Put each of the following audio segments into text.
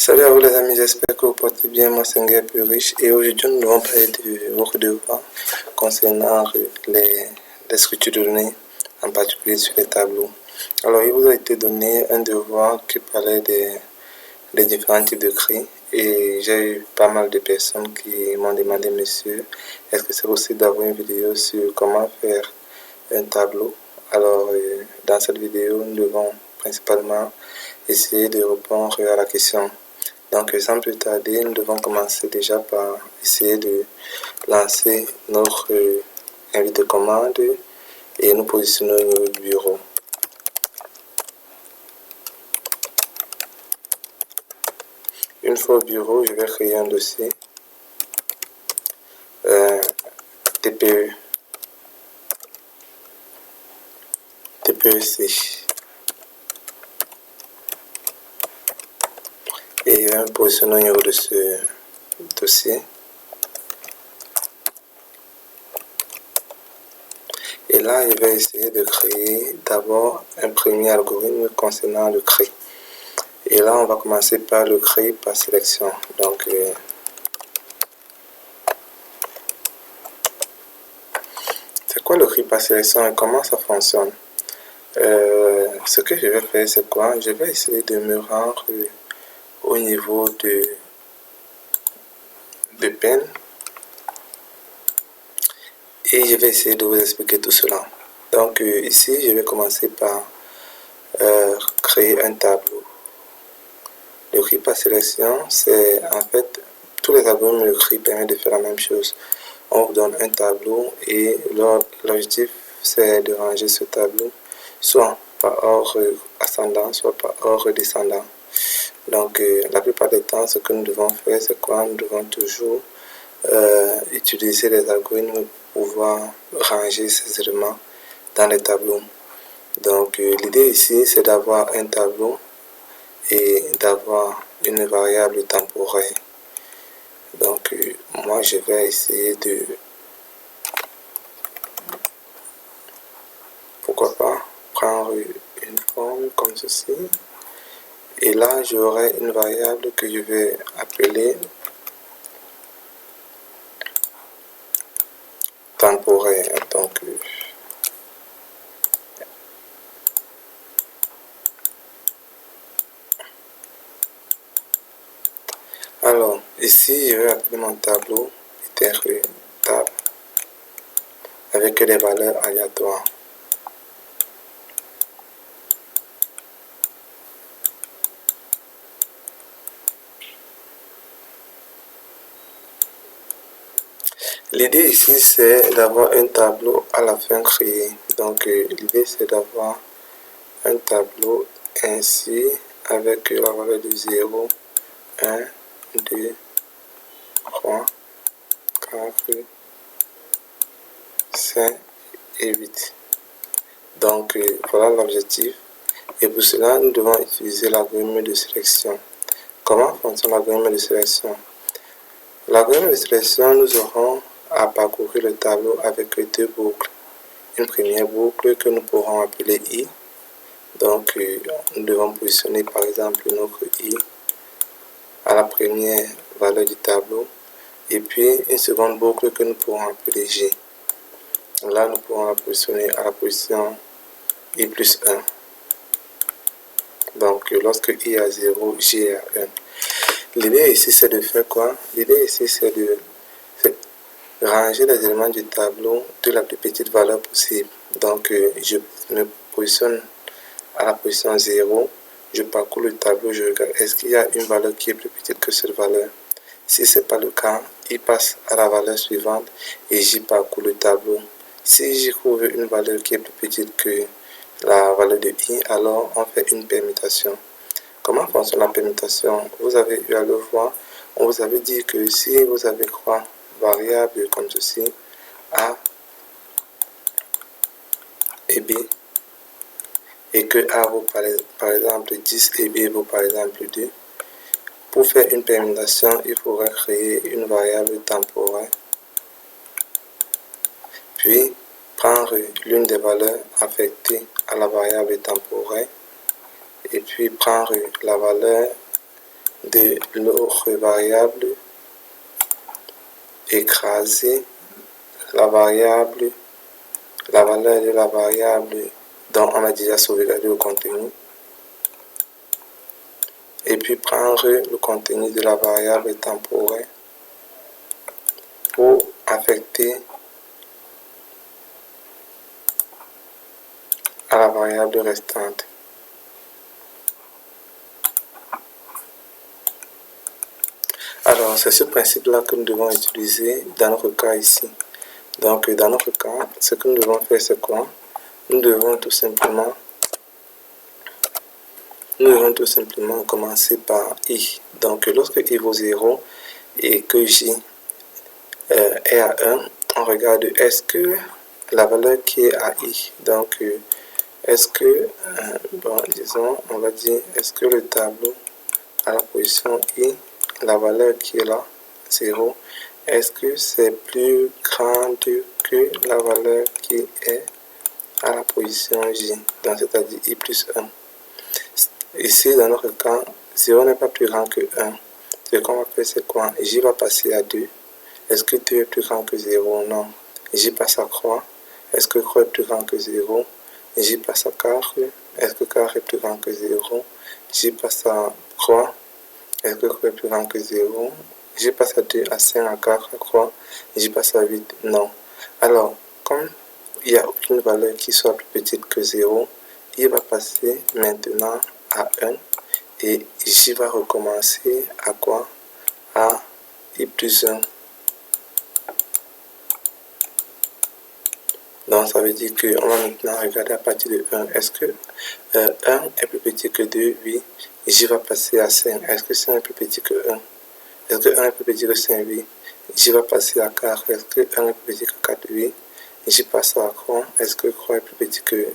Salut à vous les amis, j'espère que vous portez bien. Moi c'est Nguer Plus Riche et aujourd'hui nous allons parler de vos devoirs concernant les structures de données, en particulier sur les tableaux. Alors il vous a été donné un devoir qui parlait des différents types de cris et j'ai eu pas mal de personnes qui m'ont demandé, monsieur, est-ce que c'est possible d'avoir une vidéo sur comment faire un tableau? Alors dans cette vidéo nous devons principalement essayer de répondre à la question. Donc sans plus tarder, nous devons commencer déjà par essayer de lancer notre invite de commande et nous positionner au bureau. Une fois au bureau, je vais créer un dossier TPE, TPEC et je vais positionner au niveau de ce dossier. Et là, je vais essayer de créer d'abord un premier algorithme concernant le CRI. Et là, on va commencer par le CRI par sélection. Donc, c'est quoi le CRI par sélection et comment ça fonctionne? Ce que je vais faire, c'est quoi? Je vais essayer de me rendre au niveau de peine et je vais essayer de vous expliquer tout cela. Donc ici, je vais commencer par créer un tableau. Le CRI par sélection, c'est en fait tous les algorithmes de CRI permettent de faire la même chose. On vous donne un tableau et l'objectif c'est de ranger ce tableau soit par ordre ascendant, soit par ordre descendant. Donc la plupart des temps, ce que nous devons faire, c'est quoi? Nous devons toujours utiliser les algorithmes pour pouvoir ranger ces éléments dans les tableaux. Donc l'idée ici, c'est d'avoir un tableau et d'avoir une variable temporaire. Donc moi, je vais essayer de, pourquoi pas, prendre une forme comme ceci. Et là, j'aurai une variable que je vais appeler temporaire. Donc, alors, ici, je vais appeler mon tableau table avec des valeurs aléatoires. L'idée ici, c'est d'avoir un tableau à la fin créé. Donc, l'idée, c'est d'avoir un tableau ainsi avec la valeur de 0, 1, 2, 3, 4, 5 et 8. Donc, voilà l'objectif. Et pour cela, nous devons utiliser l'algorithme de sélection. Comment fonctionne l'algorithme de sélection? L'algorithme de sélection, nous aurons à parcourir le tableau avec deux boucles. Une première boucle que nous pourrons appeler I. Donc, nous devons positionner par exemple notre I à la première valeur du tableau. Et puis, une seconde boucle que nous pourrons appeler J. Là, nous pourrons la positionner à la position I plus 1. Donc, lorsque I est à 0, J est à 1. L'idée ici, c'est de faire quoi? L'idée ici, c'est de ranger les éléments du tableau de la plus petite valeur possible. Donc, je me positionne à la position 0. Je parcours le tableau, je regarde est-ce qu'il y a une valeur qui est plus petite que cette valeur. Si ce n'est pas le cas, il passe à la valeur suivante et j'y parcours le tableau. Si j'y trouve une valeur qui est plus petite que la valeur de I, alors on fait une permutation. Comment fonctionne la permutation? Vous avez eu à le voir. On vous avait dit que si vous avez trois variables comme ceci, A et B, et que A vaut par exemple 10 et B vaut par exemple 2, pour faire une permutation, il faudra créer une variable temporaire, puis prendre l'une des valeurs affectées à la variable temporaire, et puis prendre la valeur de l'autre variable, écraser la variable, la valeur de la variable dont on a déjà sauvegardé le contenu, et puis prendre le contenu de la variable temporaire pour affecter à la variable restante. Alors, c'est ce principe-là que nous devons utiliser dans notre cas ici. Donc, dans notre cas, ce que nous devons faire, c'est quoi? Nous devons tout simplement commencer par i. Donc, lorsque i vaut 0 et que j est à 1, on regarde est-ce que la valeur qui est à i, donc est-ce que, bon, disons, on va dire, est-ce que le tableau à la position i, la valeur qui est là, 0, est-ce que c'est plus grande que la valeur qui est à la position j, donc c'est-à-dire i plus 1. Ici, dans notre cas, 0 n'est pas plus grand que 1. Ce qu'on va faire, c'est quoi? J va passer à 2. Est-ce que 2 est plus grand que 0? Non. J passe à croix. Est-ce que croix est plus grand que 0? J passe à carré. Est-ce que carré est plus grand que 0? J passe à croix. Est-ce que croix est plus grand que 0? J passe à 2, à 5, à 4, à croix. J passe à 8. Non. Alors, comme il n'y a aucune valeur qui soit plus petite que 0, il va passer maintenant à 1 et j va recommencer à quoi? À i plus 1. Donc ça veut dire qu'on va maintenant regarder à partir de 1. Est-ce que 1 est plus petit que 2? Oui. J va passer à 5. Est-ce que 5 est plus petit que 1? Est-ce que 1 est plus petit que 5? Oui. J va passer à 4. Est-ce que 1 est plus petit que 4? Oui. J passe à croix. Est-ce que croix est plus petit que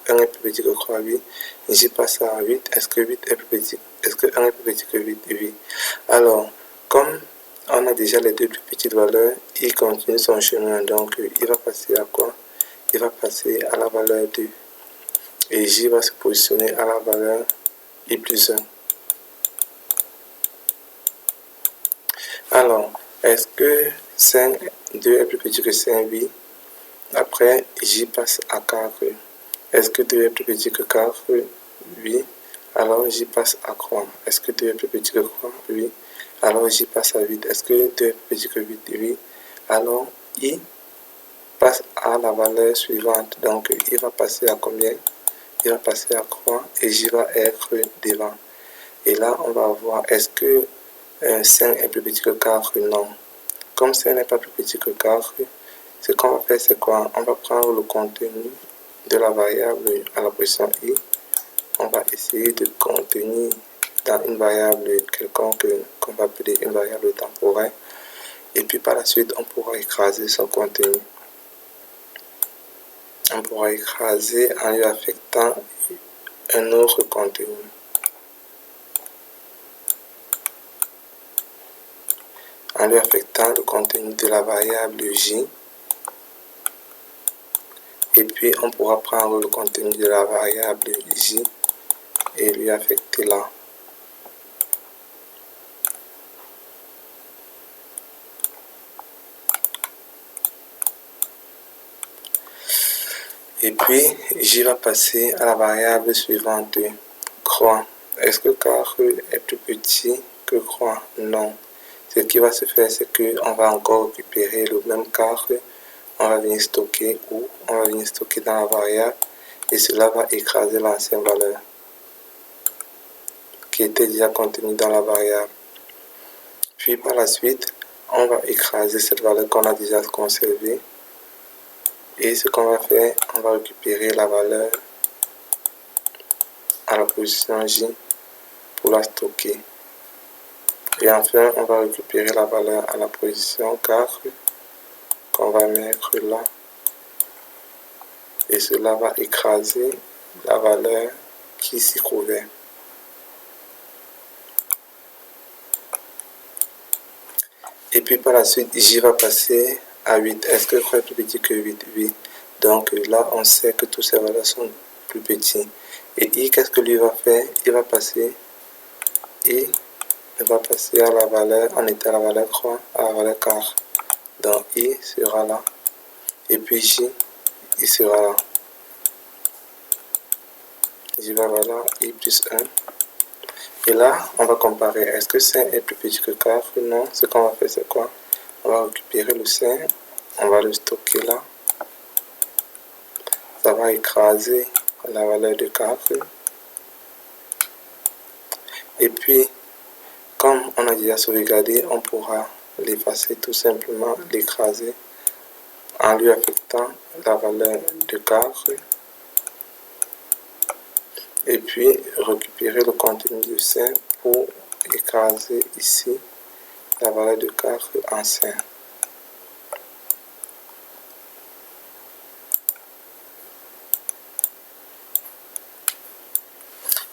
1 est plus petit que croix? Oui. J passe à 8. Est-ce que 8 est plus petit? Est-ce que 1 est plus petit que 8? Oui. Alors, comme on a déjà les deux plus petites valeurs, il continue son chemin. Donc, il va passer à quoi? Il va passer à la valeur 2. Et j va se positionner à la valeur i plus 1. Alors, est-ce que 2 est plus petit que 5? Oui. Après, j passe à 4. Est-ce que 2 est plus petit que 4? Oui. Alors, j passe à croix. Est-ce que 2 est plus petit que croix? Oui. Alors, j passe à 8. Est-ce que 2 est plus petit que 8? Oui. Alors, i passe à la valeur suivante. Donc, il va passer à combien? Il va passer à croix et j va être devant. Et là, on va voir, est-ce que 5 est plus petit que 4? Non. Comme 5 n'est pas plus petit que 4, ce qu'on va faire, c'est quoi? On va prendre le contenu de la variable à la position i. On va essayer de contenir dans une variable quelconque qu'on va appeler une variable temporaire. Et puis par la suite, on pourra écraser son contenu. On pourra écraser en lui affectant un autre contenu. En lui affectant le contenu de la variable j. Et puis on pourra prendre le contenu de la variable j et lui affecter là. Et puis, j va passer à la variable suivante, croix. Est-ce que carré est plus petit que croix? Non. Ce qui va se faire, c'est qu'on va encore récupérer le même carré. On va venir stocker ou on va venir stocker dans la variable. Et cela va écraser l'ancienne valeur qui était déjà contenue dans la variable. Puis par la suite, on va écraser cette valeur qu'on a déjà conservée. Et ce qu'on va faire, on va récupérer la valeur à la position j pour la stocker. Et enfin, on va récupérer la valeur à la position 4 qu'on va mettre là. Et cela va écraser la valeur qui s'y trouvait. Et puis par la suite, j va passer à 8. Est-ce que croix est plus petit que 8? Oui. Donc là, on sait que toutes ces valeurs sont plus petites. Et i, qu'est-ce que lui va faire? Il va passer i on va passer à la valeur, on était à la valeur 3, à la valeur 4. Donc I sera là. Et puis J, il sera là. J va là, I plus 1. Et là, on va comparer. Est-ce que 5 est plus petit que 4? Non. Ce qu'on va faire, c'est quoi? On va récupérer le 5. On va le stocker là. Ça va écraser la valeur de 4. Et puis, comme on a déjà sauvegardé, on pourra l'effacer tout simplement, l'écraser en lui affectant la valeur de 4. Et puis, récupérer le contenu de 5 pour écraser ici la valeur de 4 en 5.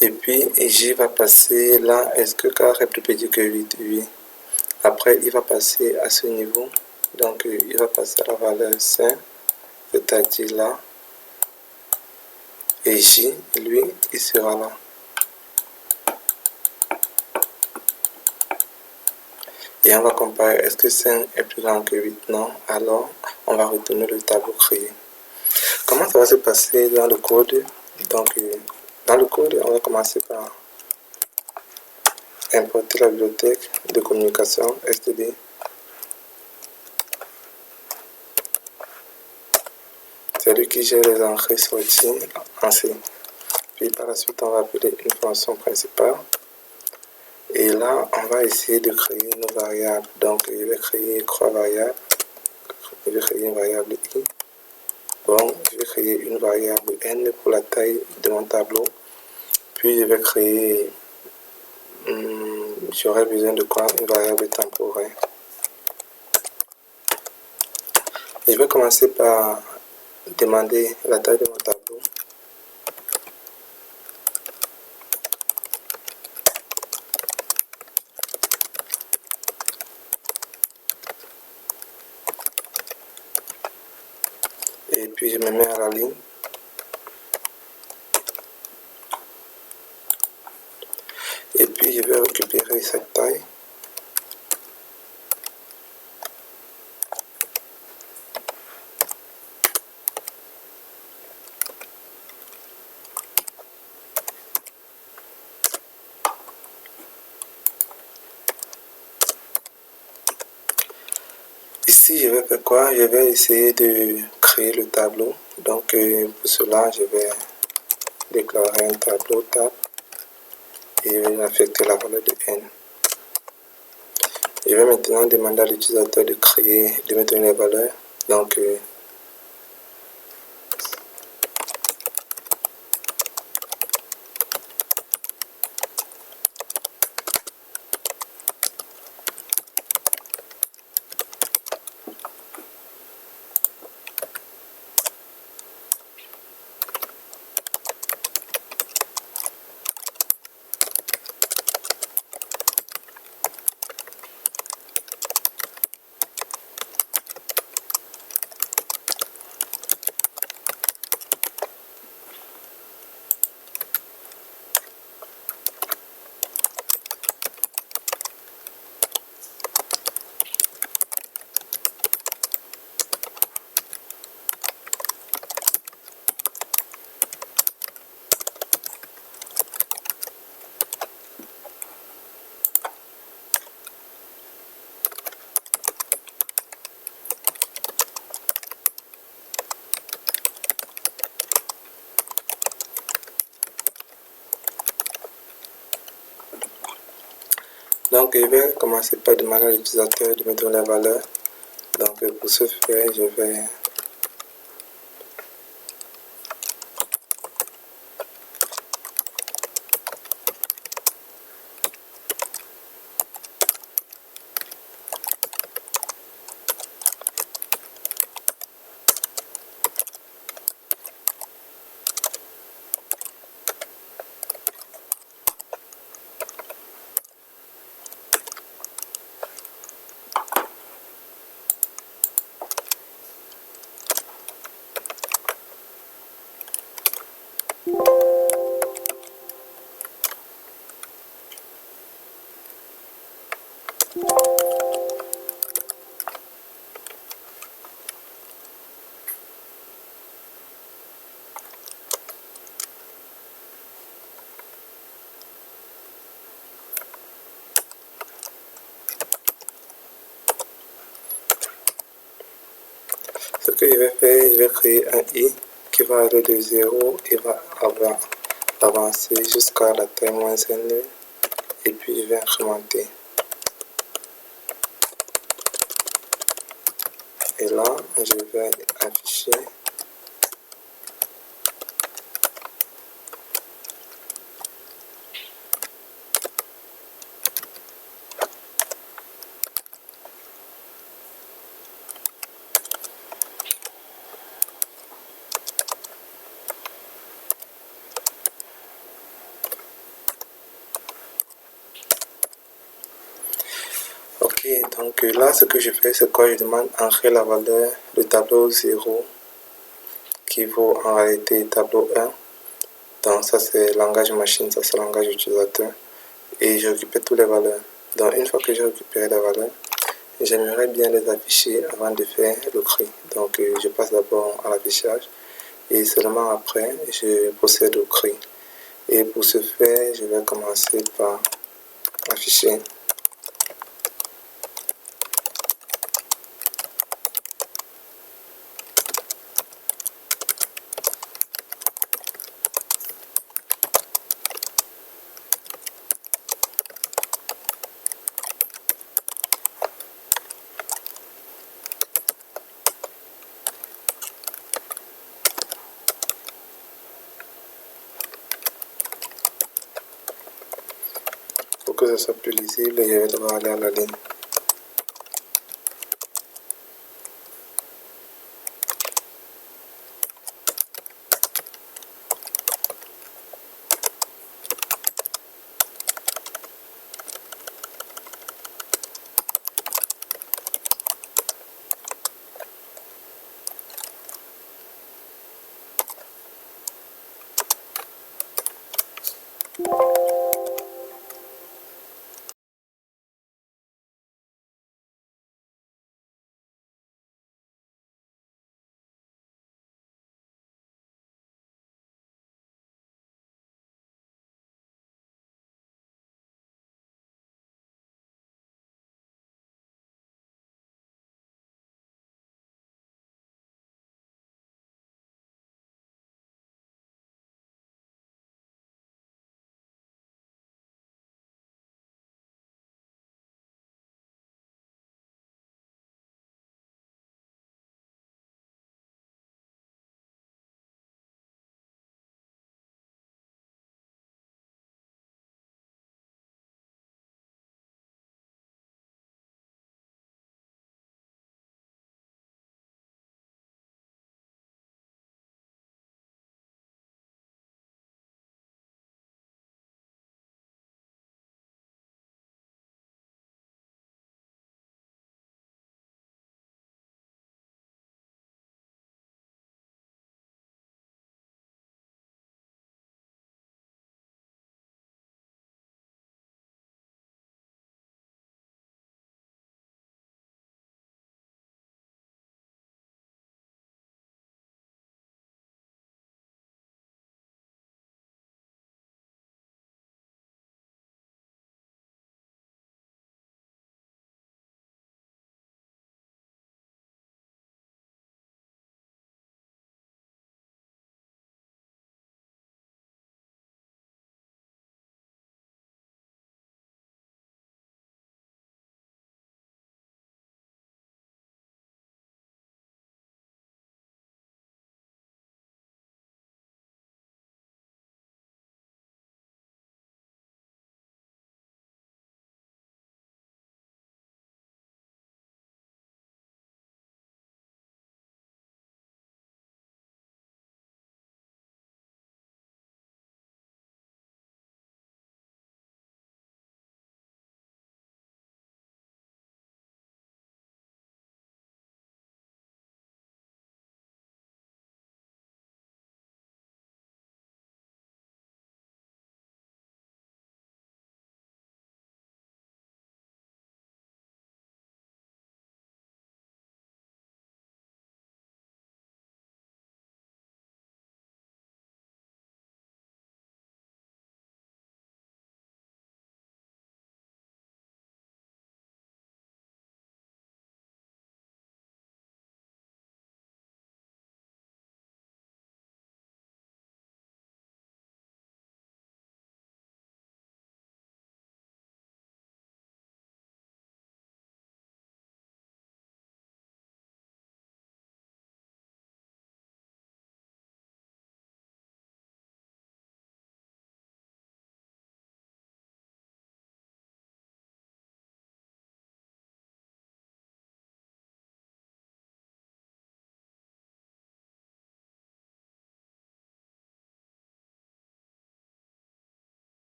Et puis, J va passer là. Est-ce que 4 est plus petit que 8? Oui. Après, il va passer à ce niveau. Donc, il va passer à la valeur 5, c'est-à-dire là. Et J, lui, il sera là. Et on va comparer. Est-ce que 5 est plus grand que 8? Non. Alors, on va retourner le tableau créé. Comment ça va se passer dans le code? Donc, dans le code, on va commencer par importer la bibliothèque de communication std. C'est lui qui gère les entrées sorties en C. Puis par la suite, on va appeler une fonction principale. Et là, on va essayer de créer nos variables. Donc, je vais créer 3 variables. Je vais créer une variable i. Bon, je vais créer une variable n pour la taille de mon tableau. Puis, je vais créer, j'aurai besoin de quoi? Une variable temporaire. Je vais commencer par demander la taille de mon tableau. Et puis, je me mets à la ligne. Et puis, je vais récupérer cette taille. Ici, je vais faire quoi? Je vais essayer de créer le tableau. Donc, pour cela, je vais déclarer un tableau tab et je vais affecter la valeur de n. Je vais maintenant demander à l'utilisateur de créer, de me donner les valeurs. Donc, je vais commencer par demander à l'utilisateur de me donner la valeur. Donc, pour ce faire, je vais Ce que je vais faire, je vais créer un i qui va aller de 0 et va avancer jusqu'à la taille moins n et puis je vais incrémenter. Et là, je vais afficher ok, donc là, ce que je fais, c'est quoi? Je demande entrer la valeur de tableau 0 qui vaut en réalité tableau 1. Donc ça, c'est langage machine, ça c'est langage utilisateur. Et je récupère toutes les valeurs. Donc une fois que j'ai récupéré les valeurs, j'aimerais bien les afficher avant de faire le cri. Donc je passe d'abord à l'affichage et seulement après, je procède au cri. Et pour ce faire, je vais commencer par afficher. Pour que ce soit plus lisible, je vais devoir aller à la ligne.